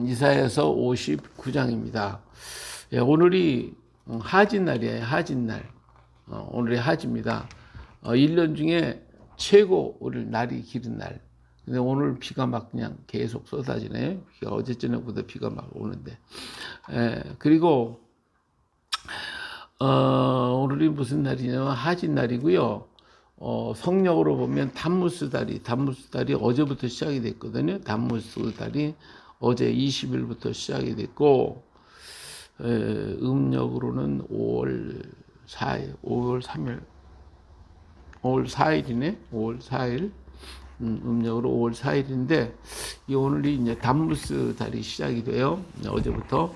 이사야서 59장입니다. 예, 오늘이 하진날이에요. 하진날. 오늘이 하지입니다. 1년 중에 최고 오늘 날이 기른 날. 근데 오늘 비가 막 그냥 계속 쏟아지네. 비가 어제 저녁보다 비가 막 오는데. 그리고 오늘이 무슨 날이냐면 하진날이고요. 성령으로 보면 담무스달이 어제부터 시작이 됐거든요. 담무스달이 어제 20일부터 시작이 됐고, 음력으로는 5월 4일, 5월 3일, 5월 4일이네. 5월 4일. 음력으로 5월 4일인데, 이 오늘이 이제 담무스달이 시작이 돼요. 어제부터.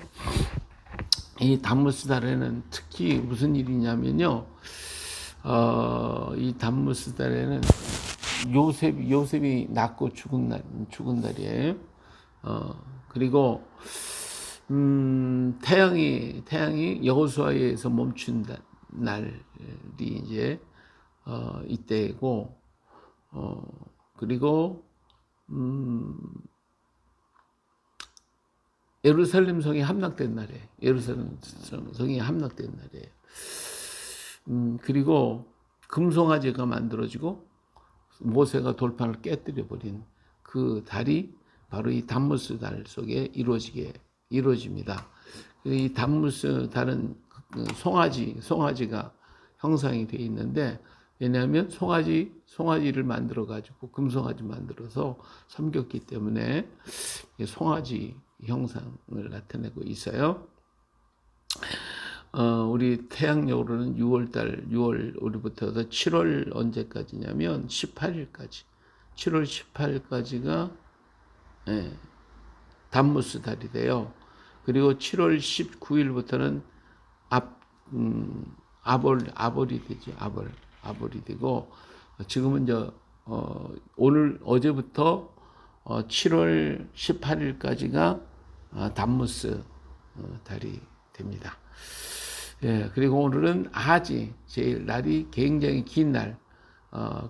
이 담무스달에는 특히 무슨 일이냐면요. 이 담무스 달에는 요셉이 낳고 죽은 날이에요. 그리고 태양이 여호수아에 의해서 멈춘 날이 이제 이때고, 그리고 예루살렘 성이 함락된 날이에요. 예루살렘 성이 함락된 날이에요. 그리고 금송아지가 만들어지고 모세가 돌판을 깨뜨려 버린 그 달이 바로 이 담무스 달 속에 이루어집니다. 이 담무스 달은 송아지가 형상이 되어 있는데, 왜냐하면 송아지를 만들어 가지고 금송아지 만들어서 섬겼기 때문에 송아지 형상을 나타내고 있어요. 우리 태양력으로는 6월 우리부터 7월 언제까지냐면 18일까지. 7월 18일까지가 담무스 달이 돼요. 그리고 7월 19일부터는 아벌이 되죠. 아벌이 되고, 지금은 어제부터 7월 18일까지가 담무스 달이 됩니다. 예, 그리고 오늘은 하지, 제일 날이 굉장히 긴 날.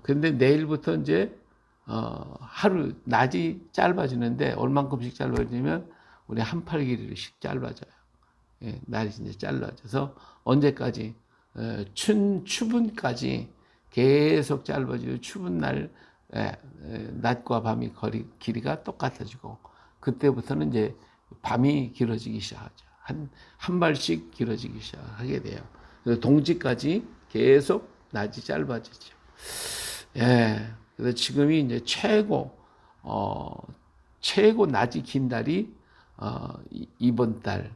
근데 내일부터 이제, 낮이 짧아지는데, 얼만큼씩 짧아지냐면, 우리 한 팔 길이씩 짧아져요. 예, 날이 이제 짧아져서, 언제까지, 추분까지 계속 짧아지고, 추분 날, 낮과 밤이 길이가 똑같아지고, 그때부터는 이제 밤이 길어지기 시작하죠. 한 발씩 길어지기 시작하게 돼요. 그래서 동지까지 계속 낮이 짧아지죠. 예. 그래서 지금이 이제 최고 낮이 긴 달이, 이번 달,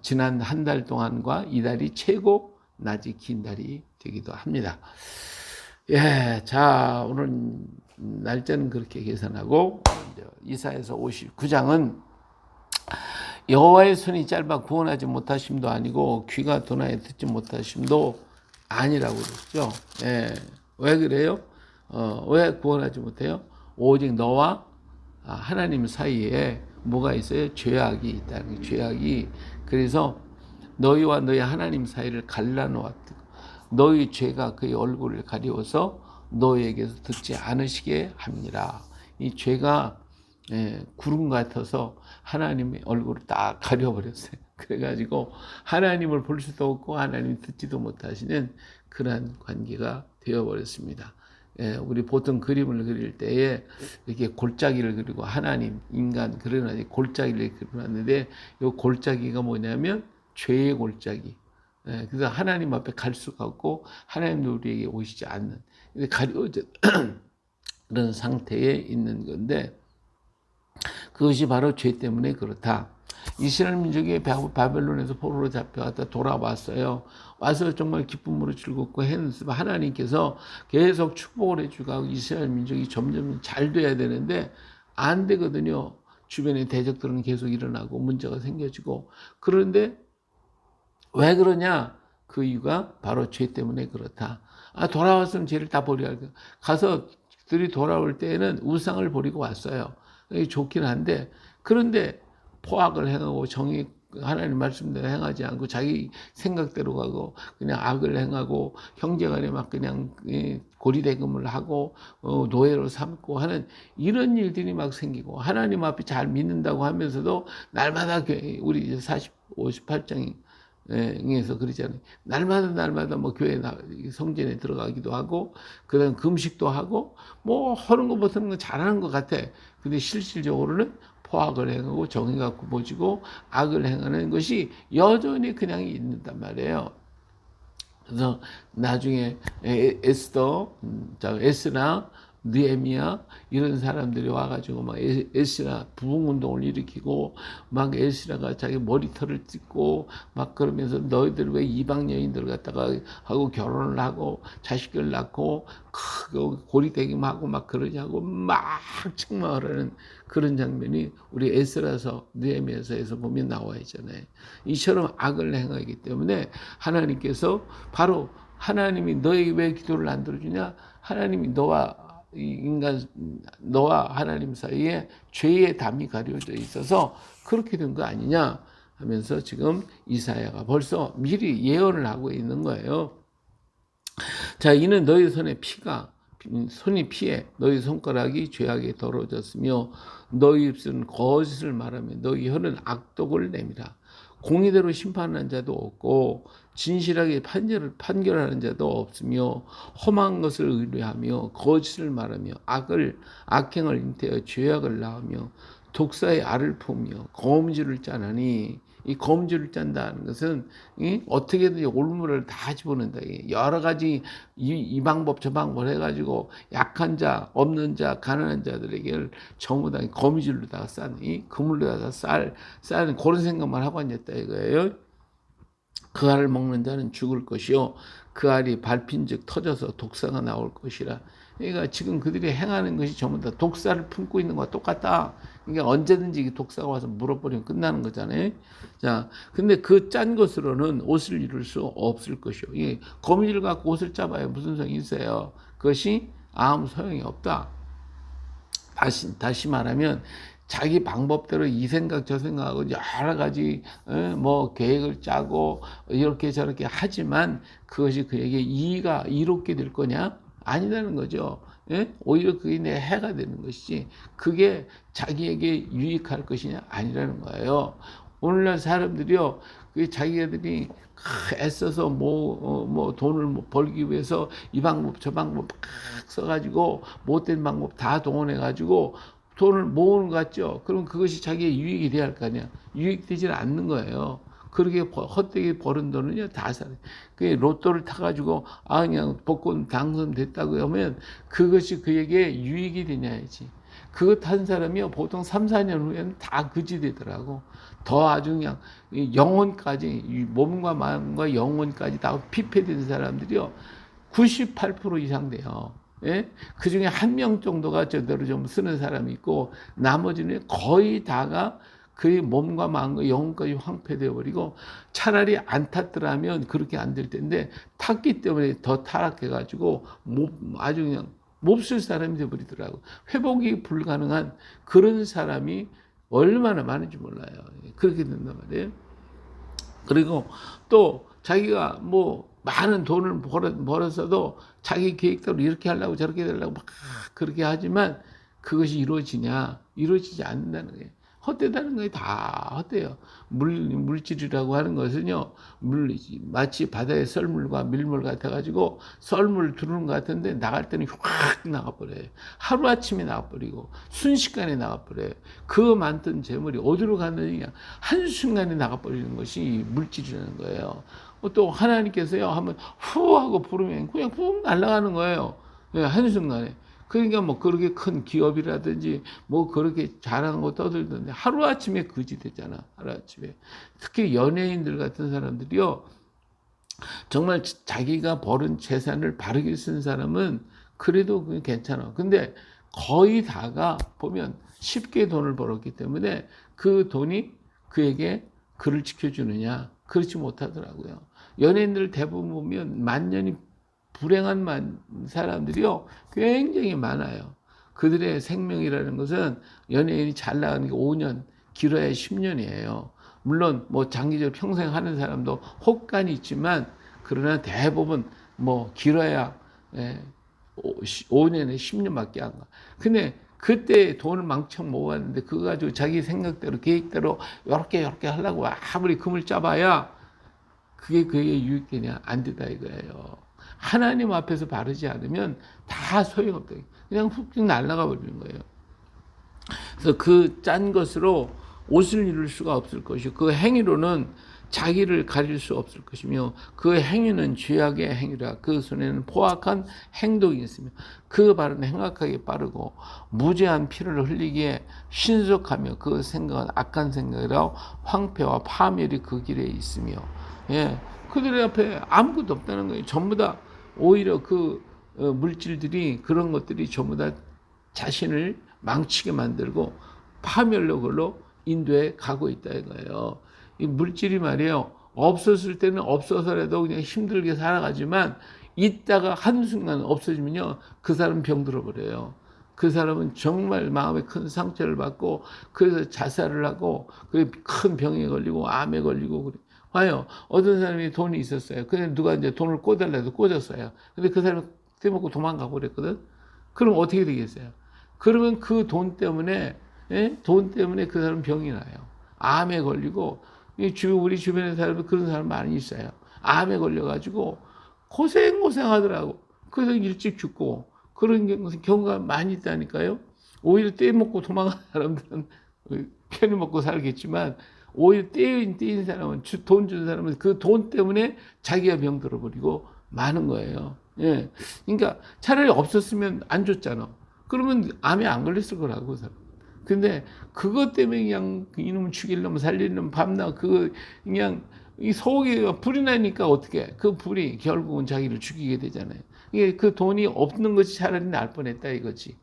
지난 한 달 동안과 이 달이 최고 낮이 긴 달이 되기도 합니다. 예. 자, 오늘 날짜는 그렇게 계산하고, 이사야서 59장은 여호와의 손이 짧아 구원하지 못하심도 아니고 귀가 둔하여 듣지 못하심도 아니라고 그랬죠. 예. 왜 그래요? 왜 구원하지 못해요? 오직 너와 하나님 사이에 뭐가 있어요? 죄악이 있다는 거예요. 죄악이. 그래서 너희와 너희 하나님 사이를 갈라놓았고, 너희 죄가 그의 얼굴을 가리워서 너희에게서 듣지 않으시게 합니다. 이 죄가 구름 같아서 하나님의 얼굴을 딱 가려버렸어요. 그래가지고 하나님을 볼 수도 없고 하나님 듣지도 못하시는 그러한 관계가 되어버렸습니다. 우리 보통 그림을 그릴 때에 이렇게 골짜기를 그리고 하나님, 인간 그려놨는데 골짜기를 그려놨는데, 이 골짜기가 뭐냐면 죄의 골짜기. 그래서 하나님 앞에 갈 수가 없고 하나님도 우리에게 오시지 않는 가려져 그런 상태에 있는 건데, 그것이 바로 죄 때문에 그렇다. 이스라엘 민족이 바벨론에서 포로로 잡혀갔다 돌아왔어요. 와서 정말 기쁨으로 즐겁고 했는데, 하나님께서 계속 축복을 해주고 이스라엘 민족이 점점 잘 돼야 되는데 안 되거든요. 주변에 대적들은 계속 일어나고 문제가 생겨지고. 그런데 왜 그러냐? 그 이유가 바로 죄 때문에 그렇다. 돌아왔으면 죄를 다 버려야 돼. 가서 들이 돌아올 때에는 우상을 버리고 왔어요. 좋긴 한데, 그런데 포악을 행하고 하나님 말씀대로 행하지 않고 자기 생각대로 가고 그냥 악을 행하고 형제간에 막 그냥 고리대금을 하고 노예로 삼고 하는 이런 일들이 막 생기고 하나님 앞에 잘 믿는다고 하면서도 날마다 우리 이제 58장에서 그러잖아요. 날마다 뭐 교회 성전에 들어가기도 하고 그다음 금식도 하고 뭐 하는 거 못하는 거 잘하는 것 같아. 근데 실질적으로는 포악을 행하고 정의가 굽어지고 악을 행하는 것이 여전히 그냥 있는단 말이에요. 그래서 나중에 에스라, 느헤미야 이런 사람들이 와가지고 막 에스라 부흥운동을 일으키고 막 에스라가 자기 머리털을 찢고 막 그러면서 너희들 왜 이방 여인들 갖다가 하고 결혼을 하고 자식을 낳고 고리대김하고 막 그러냐고 막 책망을 하는 그런 장면이 우리 에스라서 느헤미야서에서 보면 나와 있잖아요. 이처럼 악을 행하기 때문에 하나님께서 바로 하나님이 너에게 왜 기도를 안 들어주냐? 하나님이 너와 하나님 사이에 죄의 담이 가려져 있어서 그렇게 된 거 아니냐 하면서 지금 이사야가 벌써 미리 예언을 하고 있는 거예요. 자, 이는 너희 손이 피해 너희 손가락이 죄악에 더러워졌으며 너희 입술은 거짓을 말하며 너희 혀는 악독을 내밀어 공의대로 심판하는 자도 없고 진실하게 판결하는 자도 없으며 험한 것을 의뢰하며 거짓을 말하며 악행을 잉태하여 죄악을 낳으며 독사의 알을 품으며 거음줄을 짜나니 이 거음줄을 짠다는 것은 어떻게든지 올무를 다 집어넣는다. 여러 가지 이 방법 저 방법 해가지고 약한 자, 없는 자, 가난한 자들에게 전부 다 거미줄로다가 싸니 그물로다가 싸는 그런 생각만 하고 앉았다 이거예요. 그 알을 먹는 자는 죽을 것이요 그 알이 밟힌즉 터져서 독사가 나올 것이라. 그러니까 지금 그들이 행하는 것이 전부 다 독사를 품고 있는 것과 똑같다. 그러니까 언제든지 독사가 와서 물어버리면 끝나는 거잖아요. 자, 근데 그 짠 것으로는 옷을 이룰 수 없을 것이요. 이 거미줄 갖고 옷을 짜봐야 무슨 소용이 있어요. 그것이 아무 소용이 없다. 다시 말하면 자기 방법대로 이 생각 저 생각하고 여러 가지 뭐 계획을 짜고 이렇게 저렇게 하지만 그것이 그에게 이롭게 될 거냐? 아니라는 거죠. 오히려 그게 내 해가 되는 것이지 그게 자기에게 유익할 것이냐? 아니라는 거예요. 오늘날 사람들이요, 자기들이 애써서 뭐 돈을 벌기 위해서 이 방법 저 방법 막 써가지고 못된 방법 다 동원해가지고 돈을 모으는 것 같죠. 그럼 그것이 자기의 유익이 돼야 할 거 아니야. 유익되질 않는 거예요. 그렇게 헛되게 버는 돈은요 다 사요. 그 로또를 타가지고 그냥 복권 당선됐다고 하면 그것이 그에게 유익이 되냐야지. 그거 탄 사람이요 보통 3, 4년 후에는 다 그지 되더라고. 더 아주 그냥 영혼까지 몸과 마음과 영혼까지 다 피폐된 사람들이요 98% 이상 돼요. 예? 그 중에 한 명 정도가 제대로 좀 쓰는 사람이 있고 나머지는 거의 다가 그의 몸과 마음과 영혼까지 황폐되어 버리고 차라리 안 탔더라면 그렇게 안 될 텐데 탔기 때문에 더 타락해 가지고 아주 그냥 몹쓸 사람이 되어 버리더라고. 회복이 불가능한 그런 사람이 얼마나 많은지 몰라요. 그렇게 된단 말이에요. 그리고 또 자기가 뭐 많은 돈을 벌었어도 자기 계획대로 이렇게 하려고 저렇게 하려고 막 그렇게 하지만 그것이 이루어지냐? 이루어지지 않는다는 거예요. 헛되다는 거예요. 다 헛돼요. 물질이라고 하는 것은요, 마치 바다의 썰물과 밀물 같아가지고 썰물 두르는 것 같은데 나갈 때는 확 나가버려요. 하루아침에 나가버리고 순식간에 나가버려요. 그 많던 재물이 어디로 갔느냐? 한순간에 나가버리는 것이 물질이라는 거예요. 또 하나님께서요, 한번 후 하고 부르면 그냥 훅 날아가는 거예요. 한순간에. 그러니까 뭐 그렇게 큰 기업이라든지 뭐 그렇게 잘한 거 떠들던데 하루아침에 그지 됐잖아. 하루아침에. 특히 연예인들 같은 사람들이요. 정말 자기가 벌은 재산을 바르게 쓴 사람은 그래도 괜찮아. 근데 거의 다가 보면 쉽게 돈을 벌었기 때문에 그 돈이 그에게 그를 지켜주느냐? 그렇지 못하더라고요. 연예인들 대부분 보면 만년이 불행한 사람들이요 굉장히 많아요. 그들의 생명이라는 것은 연예인이 잘 나가는 게 5년, 길어야 10년이에요. 물론 뭐 장기적으로 평생 하는 사람도 혹간이 있지만 그러나 대부분 뭐 길어야 5년에 10년밖에 안 가. 근데 그때 돈을 망청 모았는데 그거 가지고 자기 생각대로 계획대로 요렇게 하려고 아무리 금을 짜봐야 그게 유익되냐? 안 되다 이거예요. 하나님 앞에서 바르지 않으면 다 소용없다. 그냥 훅 날아가 버리는 거예요. 그래서 그 짠 것으로 옷을 이룰 수가 없을 것이고 그 행위로는 자기를 가릴 수 없을 것이며 그 행위는 죄악의 행위라 그 손에는 포악한 행동이 있으며 그 발은 행악하게 빠르고 무죄한 피를 흘리기에 신속하며 그 생각은 악한 생각이라 황폐와 파멸이 그 길에 있으며 그들의 앞에 아무것도 없다는 거예요. 전부 다 오히려 그 물질들이 그런 것들이 전부 다 자신을 망치게 만들고 파멸로 그걸로 인도에 가고 있다 이거예요. 이 물질이 말이에요. 없었을 때는 없어서라도 그냥 힘들게 살아가지만 있다가 한순간 없어지면요. 그 사람 병들어 버려요. 그 사람은 정말 마음에 큰 상처를 받고 그래서 자살을 하고 큰 병에 걸리고 암에 걸리고 그래. 봐요. 어떤 사람이 돈이 있었어요. 근데 누가 이제 돈을 꿔달라도 꿔줬어요. 근데 그 사람이 떼먹고 도망가 버렸거든. 그럼 어떻게 되겠어요? 그러면 그 돈 때문에 그 사람 병이 나요. 암에 걸리고 우리 주변에 사람도 그런 사람 많이 있어요. 암에 걸려가지고 고생하더라고. 그래서 일찍 죽고 그런 경우가 많이 있다니까요. 오히려 떼먹고 도망간 사람들은 편히 먹고 살겠지만 오히려 떼인 사람은 돈 준 사람은 그 돈 때문에 자기가 병 들어버리고 많은 거예요. 그러니까 차라리 없었으면 안 줬잖아. 그러면 암에 안 걸렸을 거라고 그 사람. 근데 그것 때문에 그냥 이놈 죽이려면 살리려면 밤낮 그냥 이 속에 불이 나니까 어떻게 그 불이 결국은 자기를 죽이게 되잖아요. 이게 그 돈이 없는 것이 차라리 나을 뻔했다 이거지.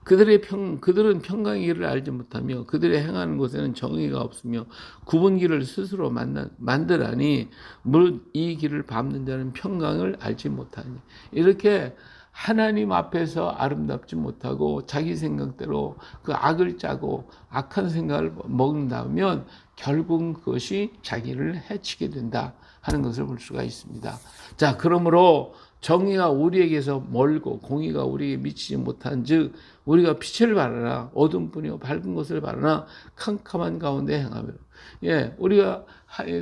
그들은 평강의 길을 알지 못하며 그들의 행하는 곳에는 정의가 없으며 굽은 길을 스스로 만들하니 무릇 이 길을 밟는 자는 평강을 알지 못하니 이렇게 하나님 앞에서 아름답지 못하고 자기 생각대로 그 악을 짜고 악한 생각을 먹는다면 결국은 그것이 자기를 해치게 된다 하는 것을 볼 수가 있습니다. 자, 그러므로 정의가 우리에게서 멀고 공의가 우리에게 미치지 못한 즉 우리가 빛을 발하나 어둠뿐이요 밝은 것을 발하나 캄캄한 가운데 행하며 우리가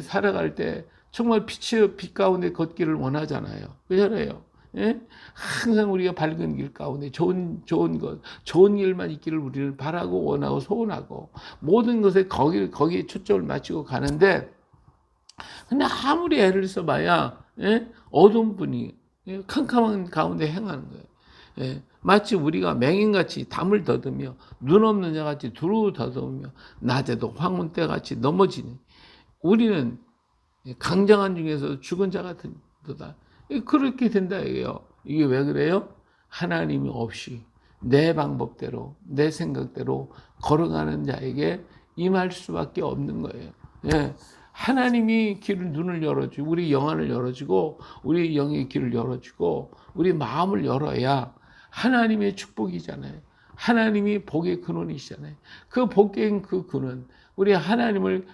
살아갈 때 정말 빛 가운데 걷기를 원하잖아요. 그렇잖아요. 항상 우리가 밝은 길 가운데 좋은 것, 좋은 일만 있기를 우리는 바라고 원하고 소원하고 모든 것에 거기에 초점을 맞추고 가는데 근데 아무리 애를 써봐야 어둠뿐이 캄캄한 가운데 행하는 거예요. 마치 우리가 맹인같이 담을 더듬며 눈 없는 자같이 두루 더듬으며 낮에도 황혼 때같이 넘어지는 우리는 강장한 중에서 죽은 자 같은 도다. 그렇게 된다 이게요. 이게 왜 그래요? 하나님이 없이 내 방법대로 내 생각대로 걸어가는 자에게 임할 수밖에 없는 거예요. 하나님이 눈을 열어주고 우리 영안을 열어주고 우리 영의 길을 열어주고 우리 마음을 열어야 하나님의 축복이잖아요. 하나님이 복의 근원이시잖아요. 그 복의 그 근원 우리 하나님을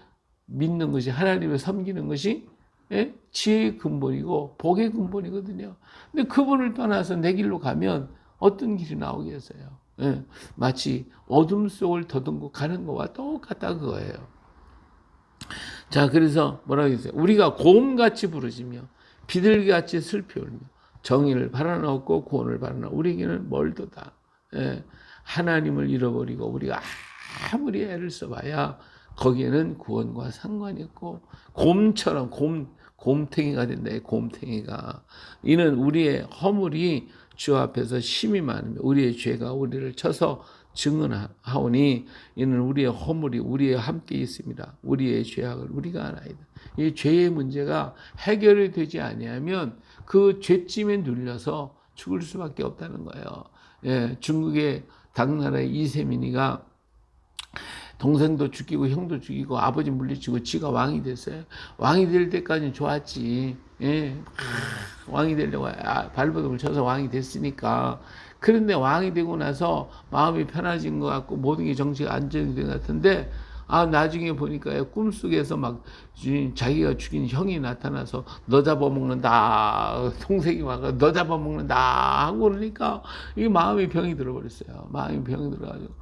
믿는 것이 하나님을 섬기는 것이 지혜의 근본이고 복의 근본이거든요. 근데 그분을 떠나서 내 길로 가면 어떤 길이 나오겠어요? 마치 어둠 속을 더듬고 가는 것과 똑같다 그거예요. 자, 그래서 뭐라고 했어요? 우리가 곰같이 부르짖며 비둘기같이 슬피 울며 정의를 바라나없고 구원을 바라나 우리에게는 멀도다. 하나님을 잃어버리고 우리가 아무리 애를 써봐야 거기에는 구원과 상관이 없고 곰처럼 곰탱이가 된다. 곰탱이가 이는 우리의 허물이 주 앞에서 심히 많으며 우리의 죄가 우리를 쳐서 증언하오니 이는 우리의 허물이 우리에 함께 있습니다. 우리의 죄악을 우리가 알아이다. 이 죄의 문제가 해결이 되지 아니하면 그 죄짐에 눌려서 죽을 수밖에 없다는 거예요. 중국의 당나라의 이세민이가 동생도 죽이고 형도 죽이고 아버지 물리치고 지가 왕이 됐어요. 왕이 될 때까지는 좋았지. 왕이 되려고 발버둥을 쳐서 왕이 됐으니까 그런데 왕이 되고 나서 마음이 편해진 것 같고 모든 게 정치가 안정이 된 것 같은데 나중에 보니까 꿈속에서 막 자기가 죽인 형이 나타나서 너 잡아먹는다. 동생이 와서 너 잡아먹는다. 하고 그러니까 이 마음이 병이 들어버렸어요. 마음이 병이 들어가지고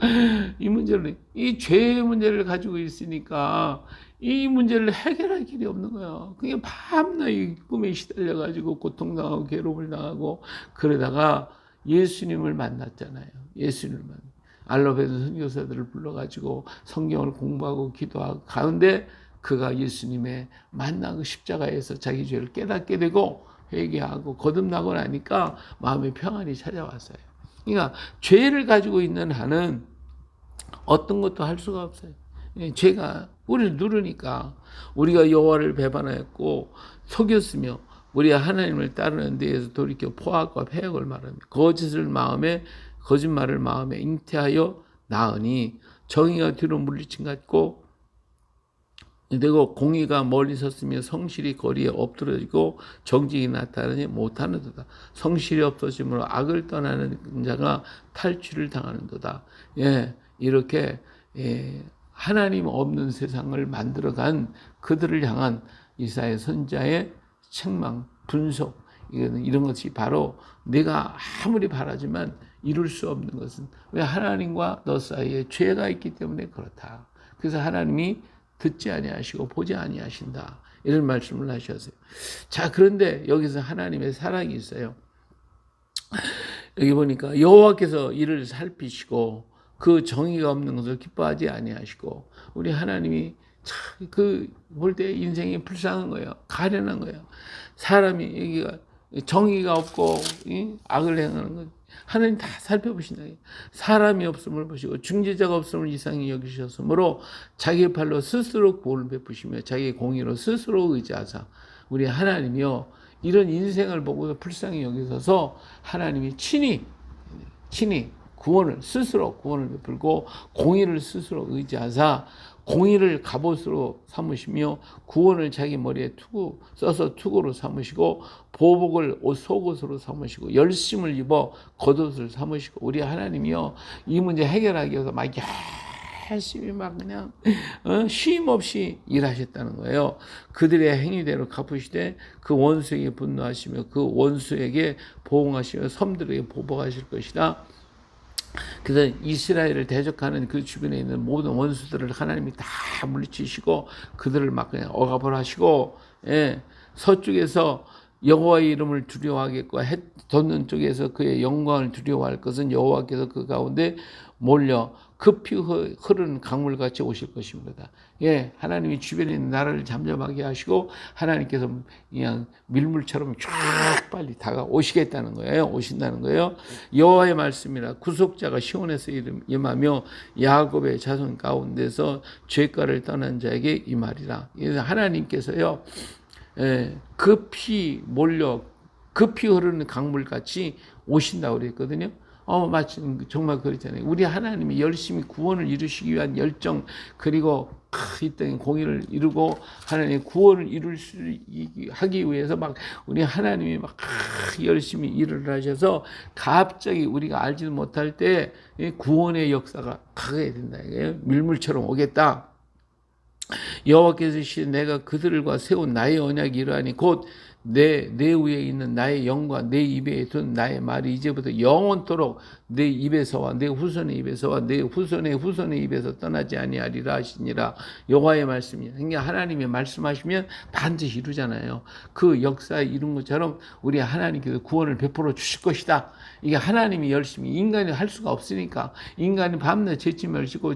이 문제를, 이 죄의 문제를 가지고 있으니까 이 문제를 해결할 길이 없는 거예요. 그게 밤낮 이 꿈에 시달려가지고 고통당하고 괴로움을 당하고 그러다가 예수님을 만났잖아요. 예수님을 만났. 알로베드 선교사들을 불러가지고 성경을 공부하고 기도하고 가운데 그가 예수님의 만나고 십자가에서 자기 죄를 깨닫게 되고 회개하고 거듭나고 나니까 마음의 평안이 찾아왔어요. 그러니까 죄를 가지고 있는 한은 어떤 것도 할 수가 없어요. 죄가 우리를 누르니까 우리가 여호와를 배반하였고 속였으며 우리가 하나님을 따르는 데에서 돌이켜 포악과 패역을 말합니다. 거짓말을 마음에 잉태하여 낳으니 정의가 뒤로 물리친 같고 되고 공의가 멀리 섰으며 성실이 거리에 엎드러지고 정직이 나타나지 못하는도다. 성실이 없어짐으로 악을 떠나는 자가 탈취를 당하는도다. 이렇게 하나님 없는 세상을 만들어간 그들을 향한 이사야 선지자의 책망, 분석, 이런 것이 바로 내가 아무리 바라지만 이룰 수 없는 것은 왜 하나님과 너 사이에 죄가 있기 때문에 그렇다. 그래서 하나님이 듣지 아니하시고 보지 아니하신다. 이런 말씀을 하셨어요. 자, 그런데 여기서 하나님의 사랑이 있어요. 여기 보니까 여호와께서 이를 살피시고 그 정의가 없는 것을 기뻐하지 아니하시고 우리 하나님이 볼 때 인생이 불쌍한 거예요. 가련한 거예요. 사람이 여기가 정의가 없고 악을 행하는 것 하나님 다 살펴보신다. 사람이 없음을 보시고 중재자가 없음을 이상히 여기셨으므로 자기 팔로 스스로 구원을 베푸시며 자기 공의로 스스로 의지하사 우리 하나님이요 이런 인생을 보고 불쌍히 여기셔서 하나님이 친히 스스로 구원을 베풀고 공의를 스스로 의지하사 공의를 갑옷으로 삼으시며 구원을 자기 머리에 써서 투구로 삼으시고 보복을 속옷으로 삼으시고 열심을 입어 겉옷을 삼으시고 우리 하나님이요 이 문제 해결하기 위해서 막 열심히 막 그냥 쉼 없이 일하셨다는 거예요. 그들의 행위대로 갚으시되 그 원수에게 분노하시며 그 원수에게 보응하시며 섬들에게 보복하실 것이다. 그래서 이스라엘을 대적하는 그 주변에 있는 모든 원수들을 하나님이 다 물리치시고 그들을 막 그냥 억압을 하시고 서쪽에서 여호와의 이름을 두려워하겠고 해 돋는 쪽에서 그의 영광을 두려워할 것은 여호와께서 그 가운데 몰려 급히 흐르는 강물같이 오실 것입니다. 하나님이 주변에 있는 나라를 잠잠하게 하시고 하나님께서 그냥 밀물처럼 쫙 빨리 다가오시겠다는 거예요. 오신다는 거예요. 여호와의 말씀이라 구속자가 시온에서 임하며 야곱의 자손 가운데서 죄가를 떠난 자에게 임하리라. 그래서 하나님께서요. 급히 몰려 급히 흐르는 강물같이 오신다고 그랬거든요. 마치 정말 그렇잖아요. 우리 하나님이 열심히 구원을 이루시기 위한 열정 그리고 이 땅에 공의를 이루고 하나님의 구원을 하기 위해서 막 우리 하나님이 막 열심히 일을 하셔서 갑자기 우리가 알지도 못할 때 구원의 역사가 가게 된다. 밀물처럼 오겠다. 여호와께서 이르시되 내가 그들과 세운 나의 언약이 이러하니 곧 내 위에 있는 나의 영과 내 입에 둔 나의 말이 이제부터 영원토록 내 입에서와 내 후손의 입에서와 내 후손의 후손의 입에서 떠나지 아니하리라 하시니라. 여호와의 말씀이에요. 그러니까 하나님이 말씀하시면 반드시 이루잖아요. 그 역사에 이룬 것처럼 우리 하나님께서 구원을 베풀어 주실 것이다. 이게 하나님이 열심히 인간이 할 수가 없으니까 인간이 밤낮 죄짐을 지고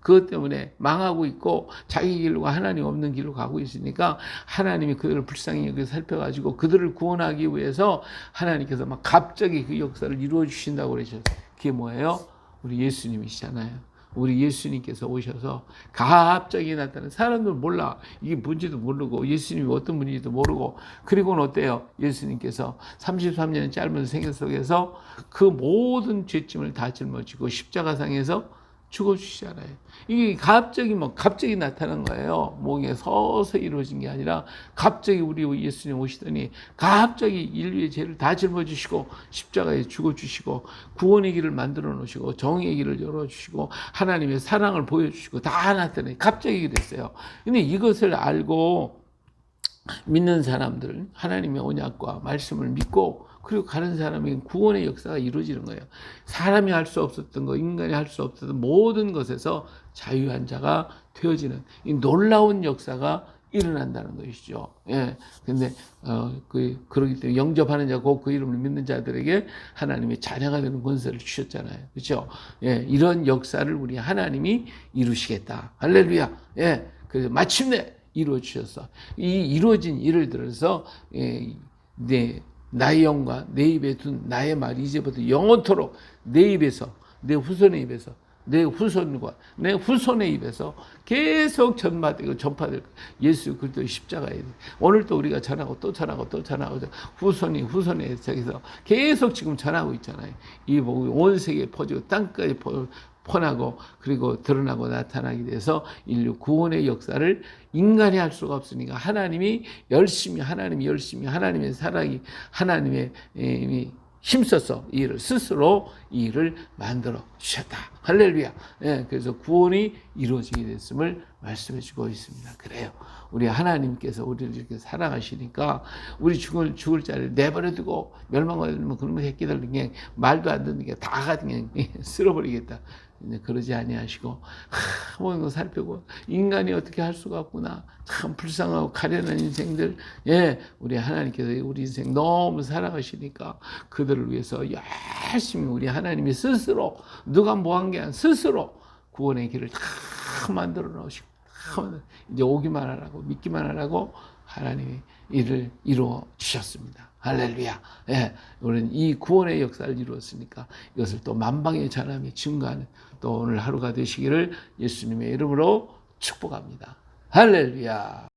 그것 때문에 망하고 있고 자기 길과 하나님 없는 길로 가고 있으니까 하나님이 그들을 불쌍히 여기서 살펴가지고 그들을 구원하기 위해서 하나님께서 막 갑자기 그 역사를 이루어 주신다고 그러셨어요. 그게 뭐예요? 우리 예수님이시잖아요. 우리 예수님께서 오셔서 갑자기 나타나는 사람들 몰라. 이게 뭔지도 모르고 예수님이 어떤 분인지도 모르고 그리고는 어때요? 예수님께서 33년의 짧은 생애 속에서 그 모든 죄짐을 다 짊어지고 십자가상에서 죽어주시잖아요. 이게 갑자기 나타난 거예요. 목에 서서히 이루어진 게 아니라 갑자기 우리 예수님 오시더니 갑자기 인류의 죄를 다 짊어지시고 십자가에 죽어주시고 구원의 길을 만들어 놓으시고 정의의 길을 열어주시고 하나님의 사랑을 보여주시고 다 나타나요. 갑자기 그랬어요. 근데 이것을 알고 믿는 사람들은 하나님의 언약과 말씀을 믿고 그리고 가는 사람에게 구원의 역사가 이루어지는 거예요. 사람이 할 수 없었던 거, 인간이 할 수 없었던 모든 것에서 자유한 자가 되어지는 이 놀라운 역사가 일어난다는 것이죠. 예. 근데, 그러기 때문에 영접하는 자, 곧 그 이름을 믿는 자들에게 하나님의 자녀가 되는 권세를 주셨잖아요. 그렇죠? 예. 이런 역사를 우리 하나님이 이루시겠다. 할렐루야. 예. 그래서 마침내 이루어 주셨어. 이 이루어진 일을 들어서, 나의 영과 내 입에 둔 나의 말이 이제부터 영원토록 내 입에서, 내 후손의 입에서, 내 후손과 내 후손의 입에서 계속 전파되고 예수 그리스도의 십자가에 오늘 또 우리가 전하고 또 전하고 또 전하고 후손의 저기서 계속 지금 전하고 있잖아요. 이 복음이 온 세계에 퍼지고 땅까지 퍼나고 그리고 드러나고 나타나게 돼서 인류 구원의 역사를 인간이 할 수가 없으니까 하나님이 열심히 하나님의 사랑이 하나님의 힘써서 이 일을 스스로 이 일을 만들어 주셨다. 할렐루야. 예, 그래서 구원이 이루어지게 됐음을 말씀해 주고 있습니다. 그래요. 우리 하나님께서 우리를 이렇게 사랑하시니까 우리 죽을 자를 내버려 두고 멸망하면 그런 새끼들 그냥 말도 안 듣는 게 다 그냥 쓸어버리겠다. 그러지 아니하시고 모든 거 살펴보고 인간이 어떻게 할 수가 없구나. 참 불쌍하고 가련한 인생들. 예, 우리 하나님께서 우리 인생 너무 사랑하시니까 그들을 위해서 열심히 우리 하나님이 스스로 누가 뭐한 게 아니라 스스로 구원의 길을 다 만들어 놓으시고 이제 오기만 하라고 믿기만 하라고 하나님이 일을 이루어 주셨습니다. 할렐루야. 예, 우리는 이 구원의 역사를 이루었으니까 이것을 또 만방에 전하며 증거하는 또 오늘 하루가 되시기를 예수님의 이름으로 축복합니다. 할렐루야.